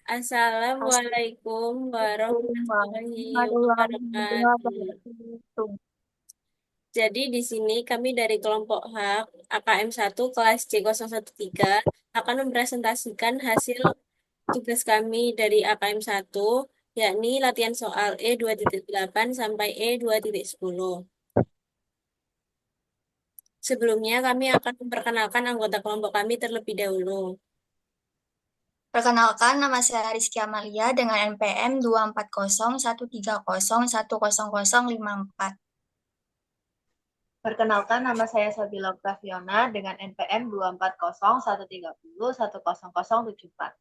Assalamualaikum warahmatullahi Assalamualaikum wabarakatuh. warahmatullahi wabarakatuh. Jadi di sini kami dari kelompok HAK AKM 1 kelas C013 akan mempresentasikan hasil tugas kami dari AKM 1, yakni latihan soal E2.8 sampai E2.10. Sebelumnya kami akan memperkenalkan anggota kelompok kami terlebih dahulu. Perkenalkan, nama saya Rizky Amalia dengan NPM 24013010054. Perkenalkan, nama saya Sabila Octaviona dengan NPM 24013010074.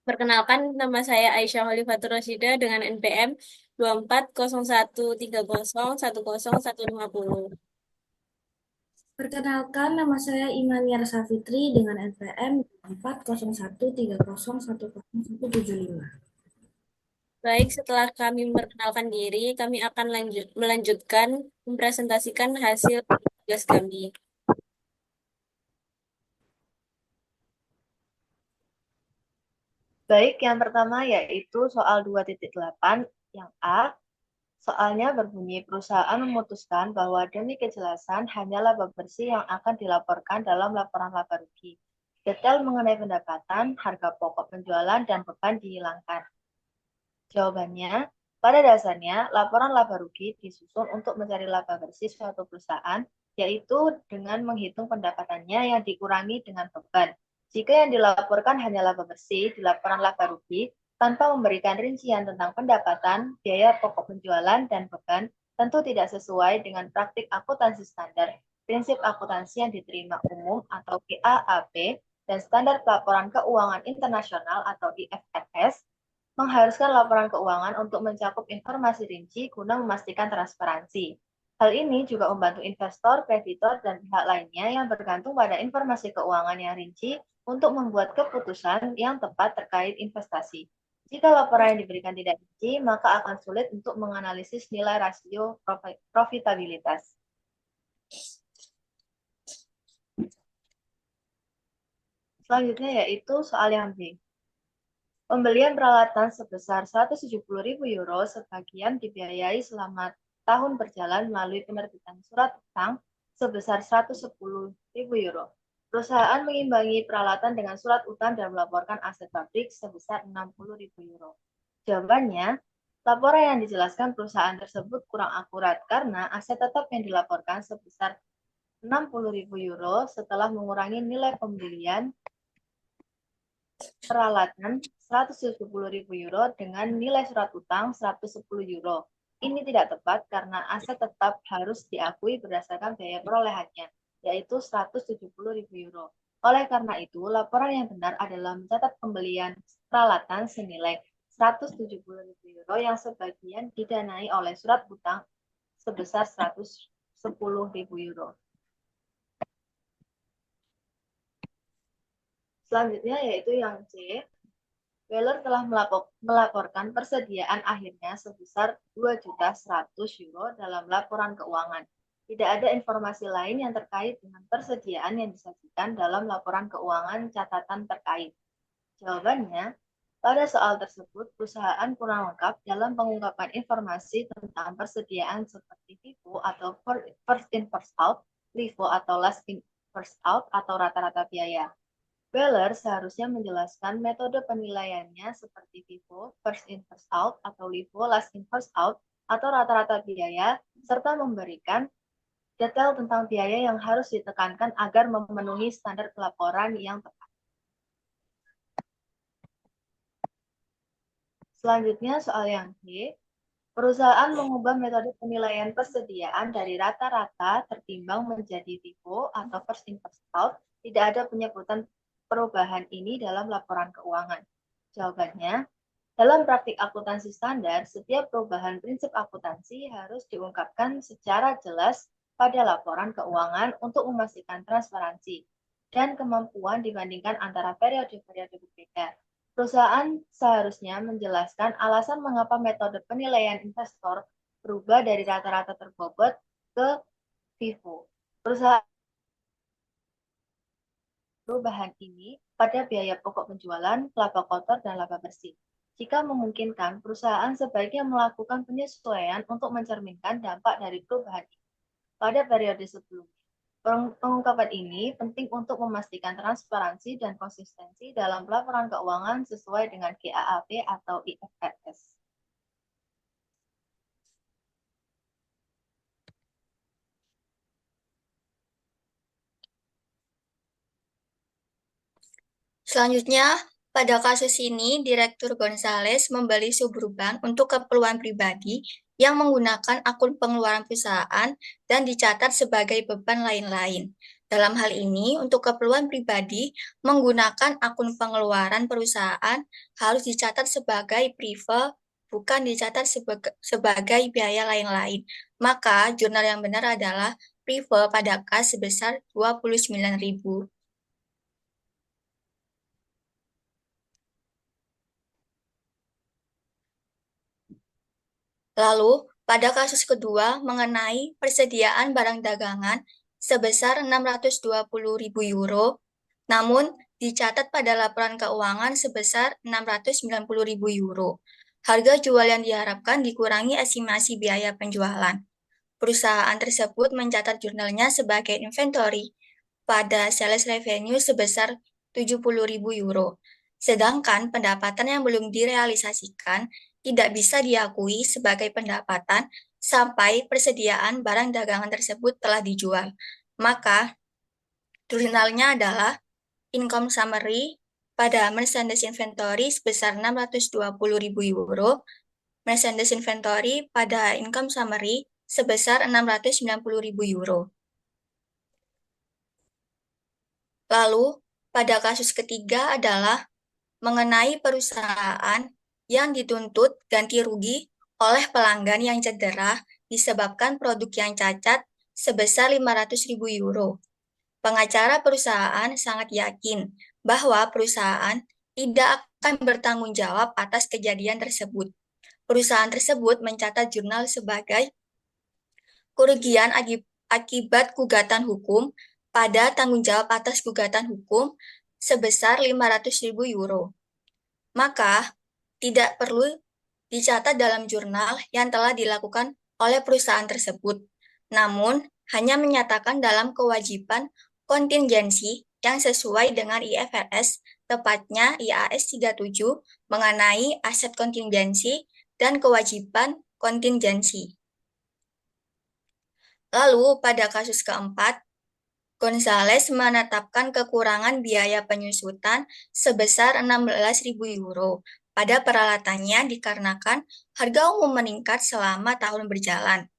Perkenalkan, nama saya Aisyah Khalifatul Rasyida dengan NPM 240130101050. Perkenalkan, nama saya Imaniar Safitri dengan NPM 40130101075. Baik, setelah kami memperkenalkan diri, kami akan melanjutkan mempresentasikan hasil tugas kami. Baik, yang pertama yaitu soal 2.8 yang A. Soalnya berbunyi perusahaan memutuskan bahwa demi kejelasan hanya laba bersih yang akan dilaporkan dalam laporan laba rugi. Detail mengenai pendapatan, harga pokok penjualan, dan beban dihilangkan. Jawabannya, pada dasarnya laporan laba rugi disusun untuk mencari laba bersih suatu perusahaan, yaitu dengan menghitung pendapatannya yang dikurangi dengan beban. Jika yang dilaporkan hanya laba bersih di laporan laba rugi, tanpa memberikan rincian tentang pendapatan, biaya pokok penjualan, dan beban, tentu tidak sesuai dengan praktik akuntansi standar, prinsip akuntansi yang diterima umum atau GAAP, dan standar pelaporan keuangan internasional atau IFRS, mengharuskan laporan keuangan untuk mencakup informasi rinci guna memastikan transparansi. Hal ini juga membantu investor, kreditor, dan pihak lainnya yang bergantung pada informasi keuangan yang rinci untuk membuat keputusan yang tepat terkait investasi. Jika laporan yang diberikan tidak rinci, maka akan sulit untuk menganalisis nilai rasio profitabilitas. Selanjutnya yaitu soal yang B. Pembelian peralatan sebesar 170.000 euro sebagian dibiayai selama tahun berjalan melalui penerbitan surat utang sebesar 110.000 euro. Perusahaan mengimbangi peralatan dengan surat utang dan melaporkan aset pabrik sebesar 60.000 euro. Jawabannya, laporan yang dijelaskan perusahaan tersebut kurang akurat karena aset tetap yang dilaporkan sebesar 60.000 euro setelah mengurangi nilai pembelian peralatan 170.000 euro dengan nilai surat utang 110 euro. Ini tidak tepat karena aset tetap harus diakui berdasarkan biaya perolehannya, yaitu 170.000 euro. Oleh karena itu, laporan yang benar adalah mencatat pembelian peralatan senilai 170.000 euro yang sebagian didanai oleh surat utang sebesar 110.000 euro. Selanjutnya yaitu yang C. Weller telah melaporkan persediaan akhirnya sebesar 2.100 euro dalam laporan keuangan. Tidak ada informasi lain yang terkait dengan persediaan yang disajikan dalam laporan keuangan catatan terkait. Jawabannya, pada soal tersebut, perusahaan kurang lengkap dalam pengungkapan informasi tentang persediaan seperti FIFO atau first in first out, LIFO atau last in first out, atau rata-rata biaya. Weller seharusnya menjelaskan metode penilaiannya seperti FIFO, first in first out, atau LIFO, last in first out, atau rata-rata biaya, serta memberikan detail tentang biaya yang harus ditekankan agar memenuhi standar pelaporan yang tepat. Selanjutnya soal yang D. Perusahaan mengubah metode penilaian persediaan dari rata-rata tertimbang menjadi FIFO atau first in first out. Tidak ada penyebutan perubahan ini dalam laporan keuangan. Jawabannya, dalam praktik akuntansi standar, setiap perubahan prinsip akuntansi harus diungkapkan secara jelas pada laporan keuangan untuk memastikan transparansi dan kemampuan dibandingkan antara periode-periode berbeda. Perusahaan seharusnya menjelaskan alasan mengapa metode penilaian investor berubah dari rata-rata terbobot ke FIFO. perubahan ini pada biaya pokok penjualan, laba kotor, dan laba bersih. Jika memungkinkan, perusahaan sebaiknya melakukan penyesuaian untuk mencerminkan dampak dari perubahan ini pada periode sebelumnya. Pengungkapan ini penting untuk memastikan transparansi dan konsistensi dalam laporan keuangan sesuai dengan GAAP atau IFRS. Selanjutnya, pada kasus ini, Direktur Gonzales membeli Suburban untuk keperluan pribadi yang menggunakan akun pengeluaran perusahaan dan dicatat sebagai beban lain-lain. Dalam hal ini, untuk keperluan pribadi, menggunakan akun pengeluaran perusahaan harus dicatat sebagai prive, bukan dicatat sebagai biaya lain-lain. Maka, jurnal yang benar adalah prive pada kas sebesar 29.000. Lalu, pada kasus kedua mengenai persediaan barang dagangan sebesar 620.000 euro, namun dicatat pada laporan keuangan sebesar 690.000 euro. Harga jual yang diharapkan dikurangi estimasi biaya penjualan. Perusahaan tersebut mencatat jurnalnya sebagai inventory pada sales revenue sebesar 70.000 euro. Sedangkan pendapatan yang belum direalisasikan tidak bisa diakui sebagai pendapatan sampai persediaan barang dagangan tersebut telah dijual. Maka, jurnalnya adalah income summary pada merchandise inventory sebesar 620.000 euro, merchandise inventory pada income summary sebesar 690.000 euro. Lalu, pada kasus ketiga adalah mengenai perusahaan yang dituntut ganti rugi oleh pelanggan yang cedera disebabkan produk yang cacat sebesar 500.000 euro. Pengacara perusahaan sangat yakin bahwa perusahaan tidak akan bertanggung jawab atas kejadian tersebut. Perusahaan tersebut mencatat jurnal sebagai kerugian akibat gugatan hukum pada tanggung jawab atas gugatan hukum sebesar 500.000 euro. Maka, tidak perlu dicatat dalam jurnal yang telah dilakukan oleh perusahaan tersebut, namun hanya menyatakan dalam kewajiban kontingensi yang sesuai dengan IFRS, tepatnya IAS 37 mengenai aset kontingensi dan kewajiban kontingensi. Lalu, pada kasus keempat, Gonzales menetapkan kekurangan biaya penyusutan sebesar 16.000 euro pada peralatannya dikarenakan harga umum meningkat selama tahun berjalan.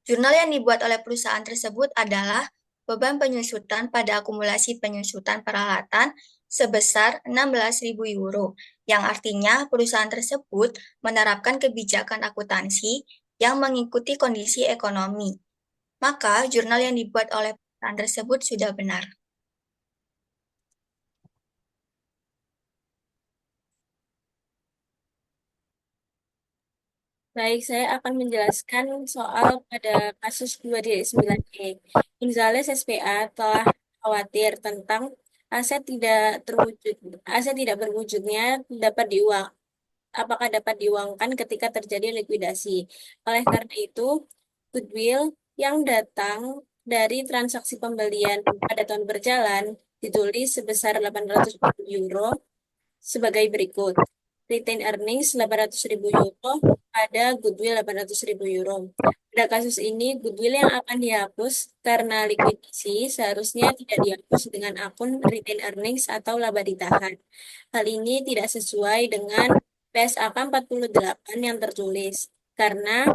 Jurnal yang dibuat oleh perusahaan tersebut adalah beban penyusutan pada akumulasi penyusutan peralatan sebesar 16.000 euro, yang artinya perusahaan tersebut menerapkan kebijakan akuntansi yang mengikuti kondisi ekonomi. Maka, jurnal yang dibuat oleh perusahaan tersebut sudah benar. Baik, saya akan menjelaskan soal pada kasus 2D9E. Gonzales SPA telah khawatir tentang aset tidak berwujudnya dapat diuang, apakah dapat diuangkan ketika terjadi likuidasi. Oleh karena itu, goodwill yang datang dari transaksi pembelian pada tahun berjalan ditulis sebesar 800 euro sebagai berikut. Retained earnings 800.000 euro pada goodwill 800.000 euro. Pada kasus ini, goodwill yang akan dihapus karena likuidasi seharusnya tidak dihapus dengan akun retained earnings atau laba ditahan. Hal ini tidak sesuai dengan PSAK 48 yang tertulis, karena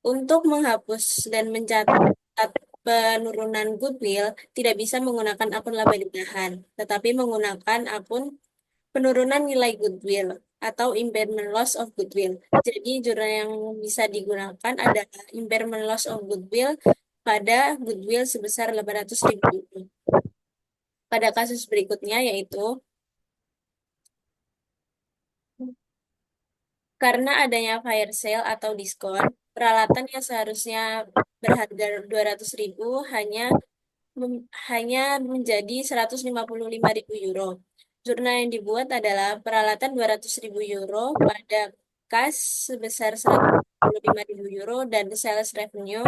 untuk menghapus dan mencatat penurunan goodwill tidak bisa menggunakan akun laba ditahan, tetapi menggunakan akun penurunan nilai goodwill atau impairment loss of goodwill. Jadi jurnal yang bisa digunakan adalah impairment loss of goodwill pada goodwill sebesar 800.000. Pada kasus berikutnya yaitu karena adanya fire sale atau diskon, peralatan yang seharusnya berharga 200.000 hanya hanya menjadi 155.000 euro. Jurnal yang dibuat adalah peralatan 200.000 euro pada kas sebesar 155.000 euro dan sales revenue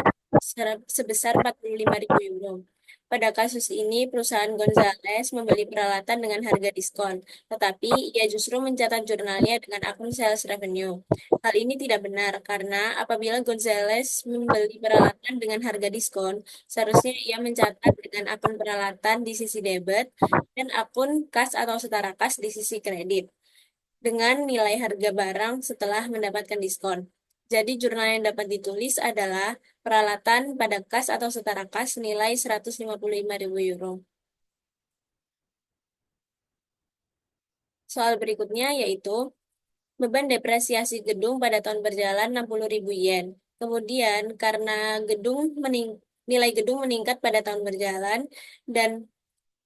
sebesar 45.000 euro. Pada kasus ini, perusahaan Gonzales membeli peralatan dengan harga diskon, tetapi ia justru mencatat jurnalnya dengan akun sales revenue. Hal ini tidak benar karena apabila Gonzales membeli peralatan dengan harga diskon, seharusnya ia mencatat dengan akun peralatan di sisi debit dan akun kas atau setara kas di sisi kredit dengan nilai harga barang setelah mendapatkan diskon. Jadi jurnal yang dapat ditulis adalah peralatan pada kas atau setara kas nilai 155.000 euro. Soal berikutnya yaitu beban depresiasi gedung pada tahun berjalan 60.000 yen. Kemudian karena nilai gedung meningkat pada tahun berjalan dan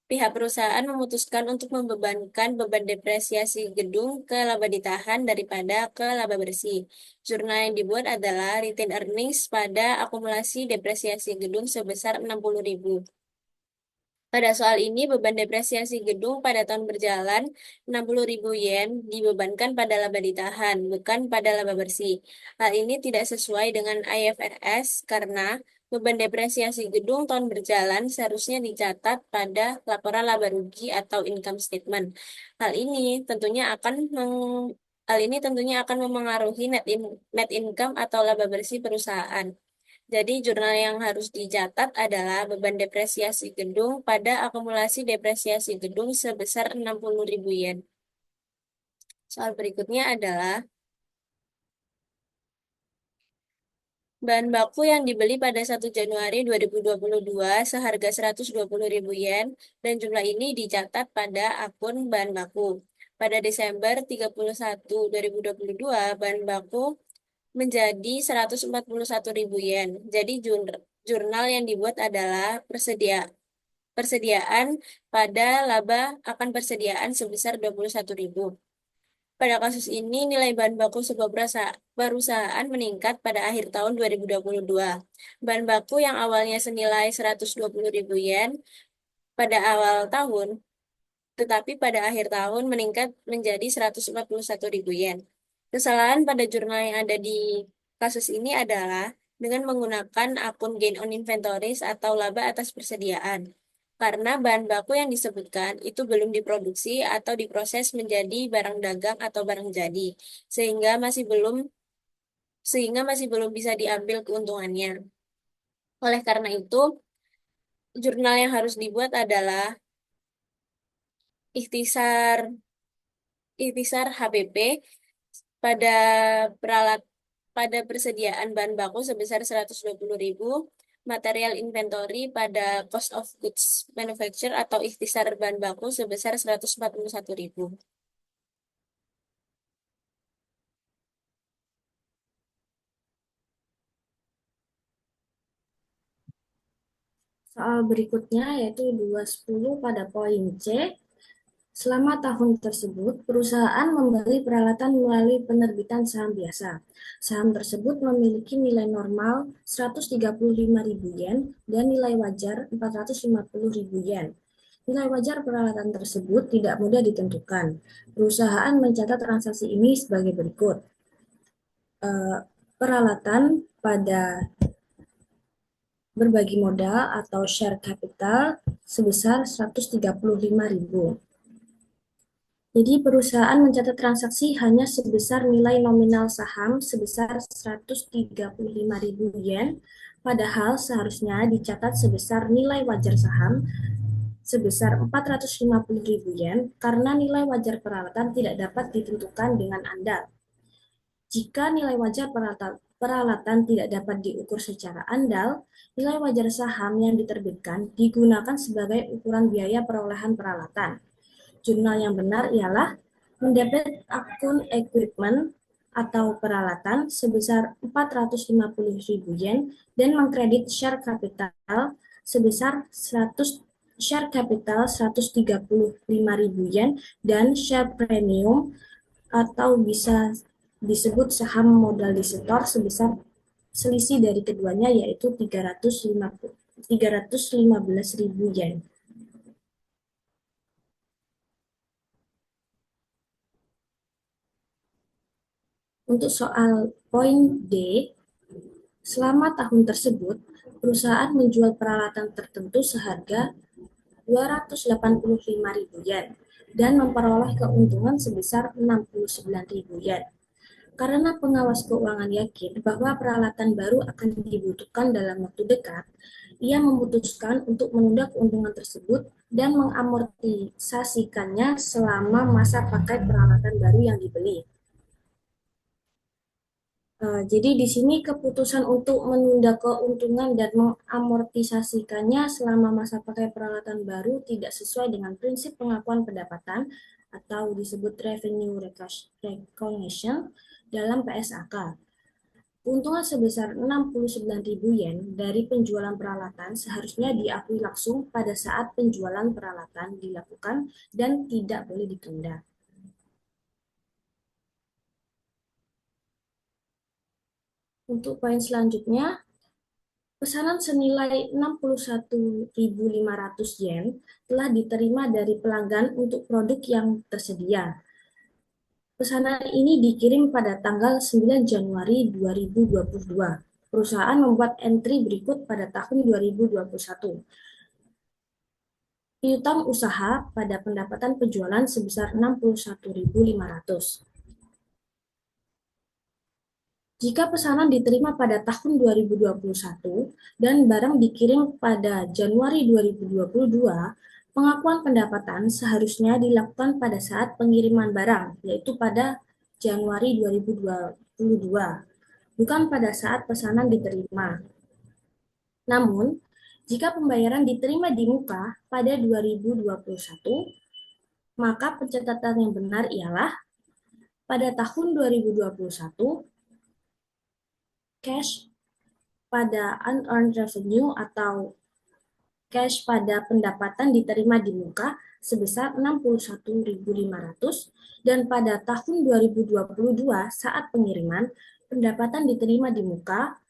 pihak perusahaan memutuskan untuk membebankan beban depresiasi gedung ke laba ditahan daripada ke laba bersih. Jurnal yang dibuat adalah retained earnings pada akumulasi depresiasi gedung sebesar 60.000. Pada soal ini, beban depresiasi gedung pada tahun berjalan 60.000 yen dibebankan pada laba ditahan, bukan pada laba bersih. Hal ini tidak sesuai dengan IFRS karena beban depresiasi gedung tahun berjalan seharusnya dicatat pada laporan laba rugi atau income statement. Hal ini tentunya akan hal ini tentunya akan memengaruhi net income atau laba bersih perusahaan. Jadi jurnal yang harus dicatat adalah beban depresiasi gedung pada akumulasi depresiasi gedung sebesar 60.000 yen. Soal berikutnya adalah bahan baku yang dibeli pada 1 Januari 2022 seharga 120.000 yen dan jumlah ini dicatat pada akun bahan baku. Pada Desember 31, 2022, bahan baku menjadi 141.000 yen. Jadi jurnal yang dibuat adalah persediaan pada laba akan persediaan sebesar 21.000. Pada kasus ini, nilai bahan baku sebuah perusahaan meningkat pada akhir tahun 2022. Bahan baku yang awalnya senilai 120.000 yen pada awal tahun, tetapi pada akhir tahun meningkat menjadi 141.000 yen. Kesalahan pada jurnal yang ada di kasus ini adalah dengan menggunakan akun gain on inventories atau laba atas persediaan. Karena bahan baku yang disebutkan itu belum diproduksi atau diproses menjadi barang dagang atau barang jadi, sehingga masih belum bisa diambil keuntungannya. Oleh karena itu, jurnal yang harus dibuat adalah ikhtisar ikhtisar HBP pada peralat pada persediaan bahan baku sebesar 120.000, material inventory pada cost of goods manufacture atau ikhtisar bahan baku sebesar 141.000. Soal berikutnya yaitu 210 pada poin C. Selama tahun tersebut, perusahaan membeli peralatan melalui penerbitan saham biasa. Saham tersebut memiliki nilai normal 135.000 yen dan nilai wajar 450.000 yen. Nilai wajar peralatan tersebut tidak mudah ditentukan. Perusahaan mencatat transaksi ini sebagai berikut. Peralatan pada berbagi modal atau share capital sebesar 135.000. Jadi perusahaan mencatat transaksi hanya sebesar nilai nominal saham sebesar 135.000 yen, padahal seharusnya dicatat sebesar nilai wajar saham sebesar 450.000 yen karena nilai wajar peralatan tidak dapat ditentukan dengan andal. Jika nilai wajar peralatan tidak dapat diukur secara andal, nilai wajar saham yang diterbitkan digunakan sebagai ukuran biaya perolehan peralatan. Jurnal yang benar ialah mendebit akun equipment atau peralatan sebesar 450.000 yen dan mengkredit share capital sebesar 135.000 yen dan share premium atau bisa disebut saham modal disetor sebesar selisih dari keduanya yaitu 350 315.000 yen. Untuk soal poin D, selama tahun tersebut, perusahaan menjual peralatan tertentu seharga 285.000 yen dan memperoleh keuntungan sebesar 69.000 yen. Karena pengawas keuangan yakin bahwa peralatan baru akan dibutuhkan dalam waktu dekat, ia memutuskan untuk menunda keuntungan tersebut dan mengamortisasikannya selama masa pakai peralatan baru yang dibeli. Jadi di sini keputusan untuk menunda keuntungan dan mengamortisasikannya selama masa pakai peralatan baru tidak sesuai dengan prinsip pengakuan pendapatan atau disebut revenue recognition dalam PSAK. Keuntungan sebesar 69.000 yen dari penjualan peralatan seharusnya diakui langsung pada saat penjualan peralatan dilakukan dan tidak boleh ditunda. Untuk poin selanjutnya, pesanan senilai 61.500 yen telah diterima dari pelanggan untuk produk yang tersedia. Pesanan ini dikirim pada tanggal 9 Januari 2022. Perusahaan membuat entry berikut pada tahun 2021. Piutang usaha pada pendapatan penjualan sebesar 61.500. Jika pesanan diterima pada tahun 2021 dan barang dikirim pada Januari 2022, pengakuan pendapatan seharusnya dilakukan pada saat pengiriman barang, yaitu pada Januari 2022, bukan pada saat pesanan diterima. Namun, jika pembayaran diterima di muka pada 2021, maka pencatatan yang benar ialah pada tahun 2021, cash pada unearned revenue atau cash pada pendapatan diterima di muka sebesar 61.500 dan pada tahun 2022 saat pengiriman pendapatan diterima di muka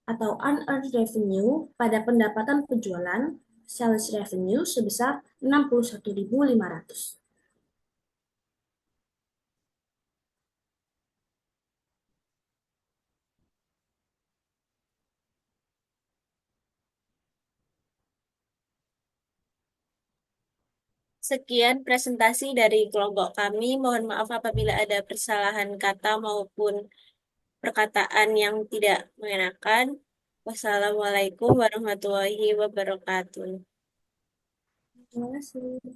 atau unearned revenue pada pendapatan penjualan sales revenue sebesar 61.500. Sekian presentasi dari kelompok kami. Mohon maaf apabila ada kesalahan kata maupun perkataan yang tidak mengenakan. Wassalamualaikum warahmatullahi wabarakatuh. Terima kasih.